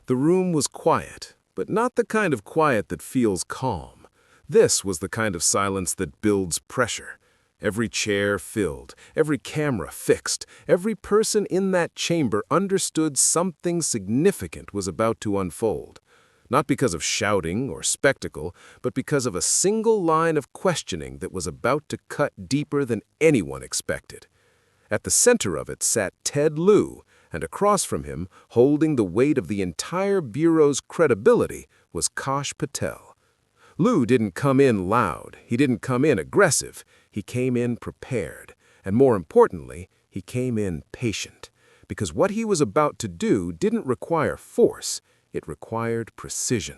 The room was quiet, but not the kind of quiet that feels calm. This was the kind of silence that builds pressure. Every chair filled, every camera fixed, every person in that chamber understood something significant was about to unfold. Not because of shouting or spectacle, but because of a single line of questioning that was about to cut deeper than anyone expected. At the center of it sat Ted Lieu, and across from him, holding the weight of the entire Bureau's credibility, was Patel. Lieu didn't come in loud, he didn't come in aggressive, he came in prepared, and more importantly, he came in patient, because what he was about to do didn't require force, it required precision.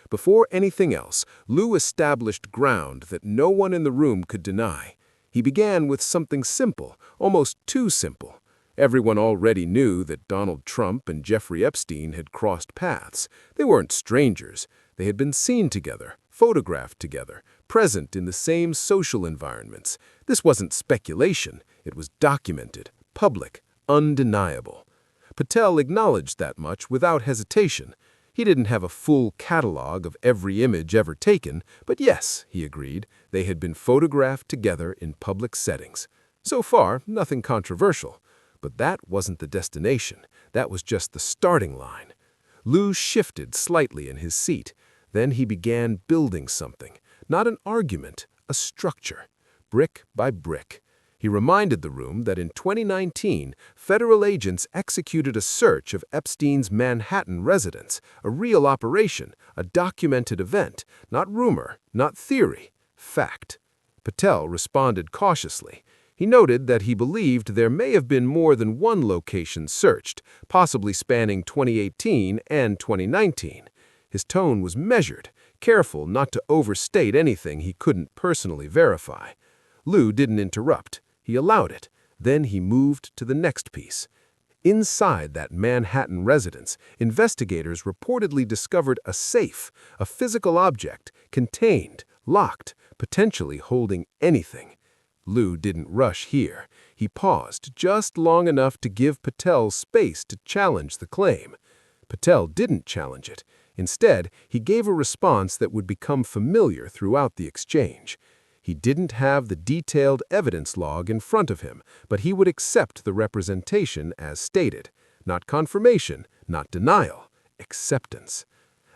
Before anything else, Lieu established ground that no one in the room could deny. He began with something simple, almost too simple. Everyone already knew that Donald Trump and Jeffrey Epstein had crossed paths. They weren't strangers. They had been seen together, photographed together, present in the same social environments. This wasn't speculation. It was documented, public, undeniable. Patel acknowledged that much without hesitation. He didn't have a full catalog of every image ever taken, but yes, he agreed, they had been photographed together in public settings. So far, nothing controversial. But that wasn't the destination. That was just the starting line. Lieu shifted slightly in his seat. Then he began building something. Not an argument, a structure. Brick by brick. He reminded the room that in 2019, federal agents executed a search of Epstein's Manhattan residence, a real operation, a documented event, not rumor, not theory, fact. Patel responded cautiously. He noted that he believed there may have been more than one location searched, possibly spanning 2018 and 2019. His tone was measured, careful not to overstate anything he couldn't personally verify. Lieu didn't interrupt. He allowed it. Then he moved to the next piece. Inside that Manhattan residence, investigators reportedly discovered a safe, a physical object, contained, locked, potentially holding anything. Lieu didn't rush here. He paused just long enough to give Patel space to challenge the claim. Patel didn't challenge it. Instead, he gave a response that would become familiar throughout the exchange. He didn't have the detailed evidence log in front of him, but he would accept the representation as stated. Not confirmation, not denial, acceptance.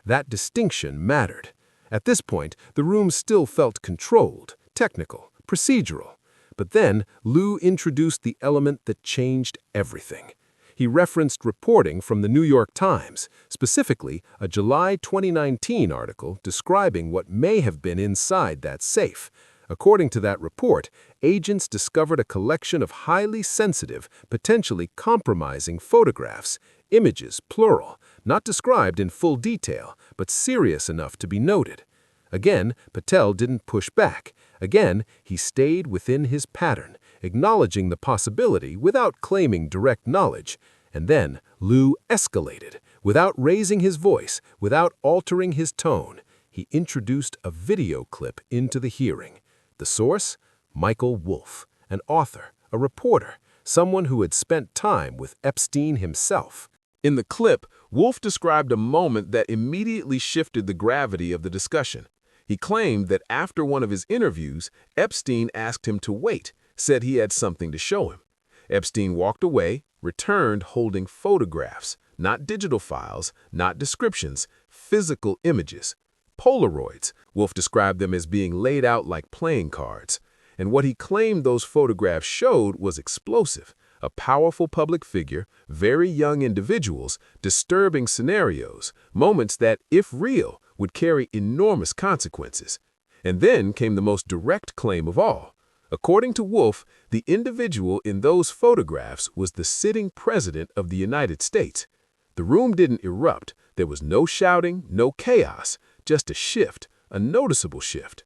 That distinction mattered. At this point, the room still felt controlled, technical, procedural. But then, Lieu introduced the element that changed everything. He referenced reporting from the New York Times, specifically a July 2019 article describing what may have been inside that safe. According to that report, agents discovered a collection of highly sensitive, potentially compromising photographs, images, plural, not described in full detail, but serious enough to be noted. Again, Patel didn't push back. Again, he stayed within his pattern, acknowledging the possibility without claiming direct knowledge. And then Lieu escalated. Without raising his voice, without altering his tone, he introduced a video clip into the hearing. The source? Michael Wolff, an author, a reporter, someone who had spent time with Epstein himself. In the clip, Wolff described a moment that immediately shifted the gravity of the discussion. He claimed that after one of his interviews, Epstein asked him to wait, said he had something to show him. Epstein walked away, returned holding photographs, not digital files, not descriptions, physical images. Polaroids. Wolff described them as being laid out like playing cards. And what he claimed those photographs showed was explosive. A powerful public figure, very young individuals, disturbing scenarios, moments that, if real, would carry enormous consequences. And then came the most direct claim of all. According to Wolff, the individual in those photographs was the sitting president of the United States. The room didn't erupt. There was no shouting, no chaos, just a shift, a noticeable shift.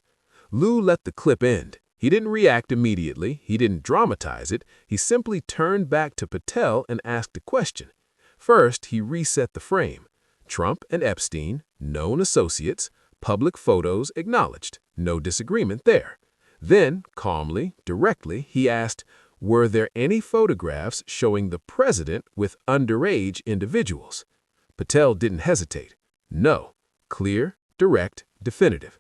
Lieu let the clip end. He didn't react immediately. He didn't dramatize it. He simply turned back to Patel and asked a question. First, he reset the frame. Trump and Epstein, known associates, public photos acknowledged. No disagreement there. Then, calmly, directly, he asked, were there any photographs showing the president with underage individuals? Patel didn't hesitate. No. Clear, direct, definitive.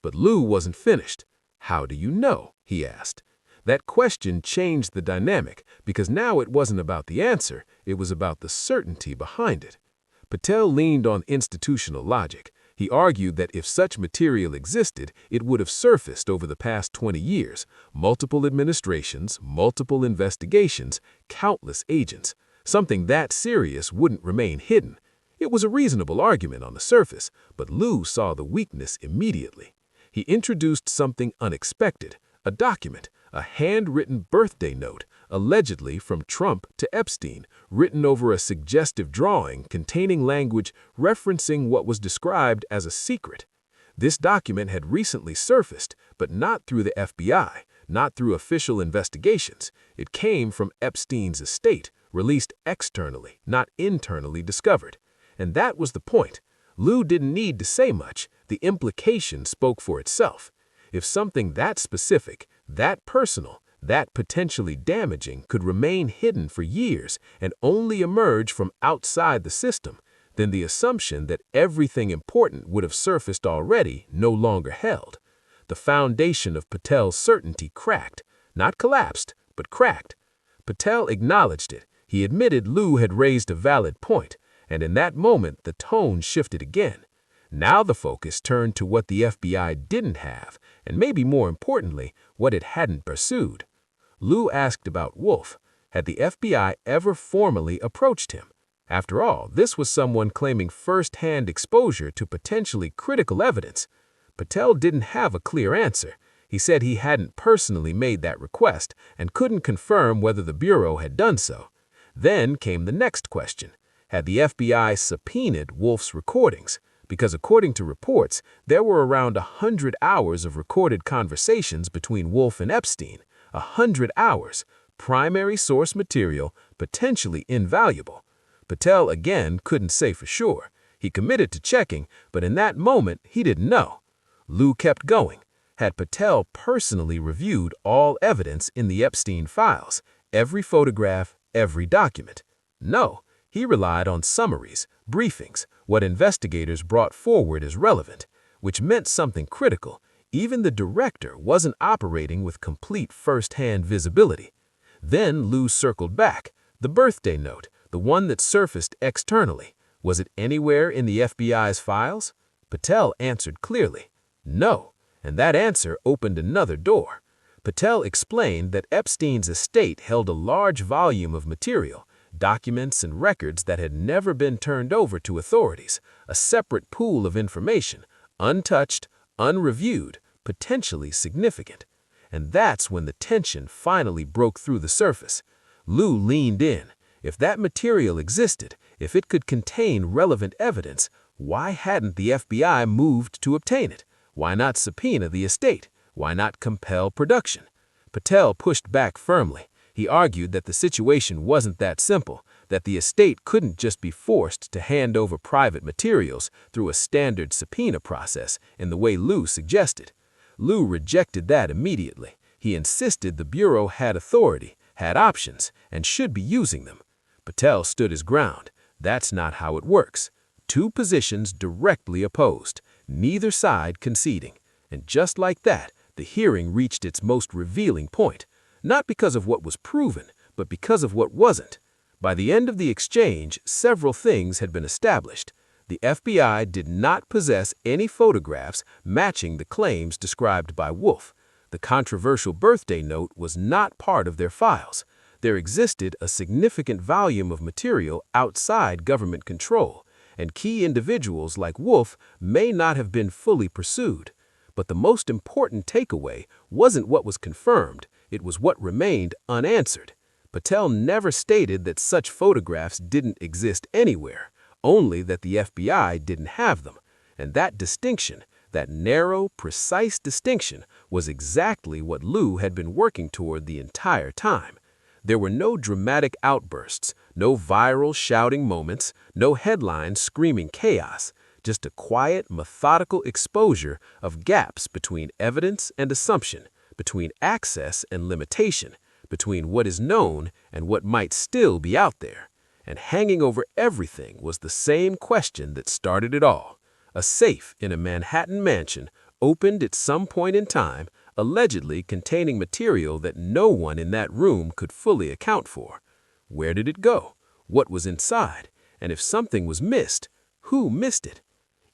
But Lieu wasn't finished. How do you know? He asked. That question changed the dynamic because now it wasn't about the answer, it was about the certainty behind it. Patel leaned on institutional logic. He argued that if such material existed, it would have surfaced over the past 20 years, multiple administrations, multiple investigations, countless agents. Something that serious wouldn't remain hidden. It was a reasonable argument on the surface, but Lieu saw the weakness immediately. He introduced something unexpected, a document, a handwritten birthday note, allegedly from Trump to Epstein, written over a suggestive drawing containing language referencing what was described as a secret. This document had recently surfaced, but not through the FBI, not through official investigations. It came from Epstein's estate, released externally, not internally discovered. And that was the point. Lieu didn't need to say much. The implication spoke for itself. If something that specific, that personal, that potentially damaging could remain hidden for years and only emerge from outside the system, then the assumption that everything important would have surfaced already no longer held. The foundation of Patel's certainty cracked, not collapsed, but cracked. Patel acknowledged it. He admitted Lieu had raised a valid point, and in that moment the tone shifted again. Now the focus turned to what the FBI didn't have, and maybe more importantly, what it hadn't pursued. Lieu asked about Wolf. Had the FBI ever formally approached him? After all, this was someone claiming first-hand exposure to potentially critical evidence. Patel didn't have a clear answer. He said he hadn't personally made that request and couldn't confirm whether the Bureau had done so. Then came the next question. Had the FBI subpoenaed Wolf's recordings? Because according to reports, there were around 100 hours of recorded conversations between Wolf and Epstein. 100 hours, primary source material, potentially invaluable. Patel again couldn't say for sure. He committed to checking, but in that moment he didn't know. Lieu kept going. Had Patel personally reviewed all evidence in the Epstein files, every photograph, every document? No. He relied on summaries, briefings, what investigators brought forward as relevant, which meant something critical. Even the director wasn't operating with complete first-hand visibility. Then Lieu circled back. The birthday note, the one that surfaced externally, was it anywhere in the FBI's files? Patel answered clearly, no, and that answer opened another door. Patel explained that Epstein's estate held a large volume of material, documents and records that had never been turned over to authorities, a separate pool of information, untouched, unreviewed, potentially significant. And that's when the tension finally broke through the surface. Lieu leaned in. If that material existed, if it could contain relevant evidence, why hadn't the FBI moved to obtain it? Why not subpoena the estate? Why not compel production? Patel pushed back firmly. He argued that the situation wasn't that simple, that the estate couldn't just be forced to hand over private materials through a standard subpoena process in the way Lieu suggested. Lieu rejected that immediately. He insisted the Bureau had authority, had options, and should be using them. Patel stood his ground. That's not how it works. Two positions directly opposed, neither side conceding. And just like that, the hearing reached its most revealing point. Not because of what was proven, but because of what wasn't. By the end of the exchange, several things had been established. The FBI did not possess any photographs matching the claims described by Wolf. The controversial birthday note was not part of their files. There existed a significant volume of material outside government control, and key individuals like Wolf may not have been fully pursued. But the most important takeaway wasn't what was confirmed. It was what remained unanswered. Patel never stated that such photographs didn't exist anywhere, only that the FBI didn't have them. And that distinction, that narrow, precise distinction, was exactly what Lieu had been working toward the entire time. There were no dramatic outbursts, no viral shouting moments, no headlines screaming chaos, just a quiet, methodical exposure of gaps between evidence and assumption, between access and limitation, between what is known and what might still be out there. And hanging over everything was the same question that started it all. A safe in a Manhattan mansion opened at some point in time, allegedly containing material that no one in that room could fully account for. Where did it go? What was inside? And if something was missed, who missed it?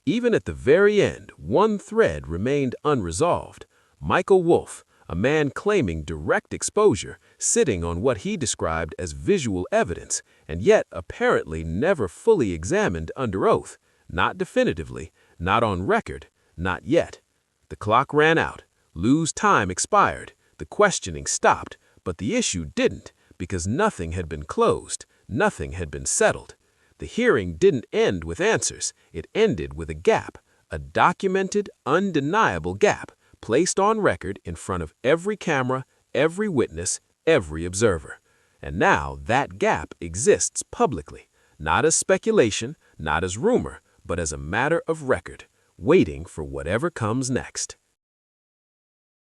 Even at the very end, one thread remained unresolved. Michael Wolff, a man claiming direct exposure, sitting on what he described as visual evidence, and yet apparently never fully examined under oath. Not definitively, not on record, not yet. The clock ran out. Lieu's time expired. The questioning stopped, but the issue didn't, because nothing had been closed, nothing had been settled. The hearing didn't end with answers. It ended with a gap, a documented, undeniable gap, placed on record in front of every camera, every witness, every observer. And now that gap exists publicly, not as speculation, not as rumor, but as a matter of record, waiting for whatever comes next.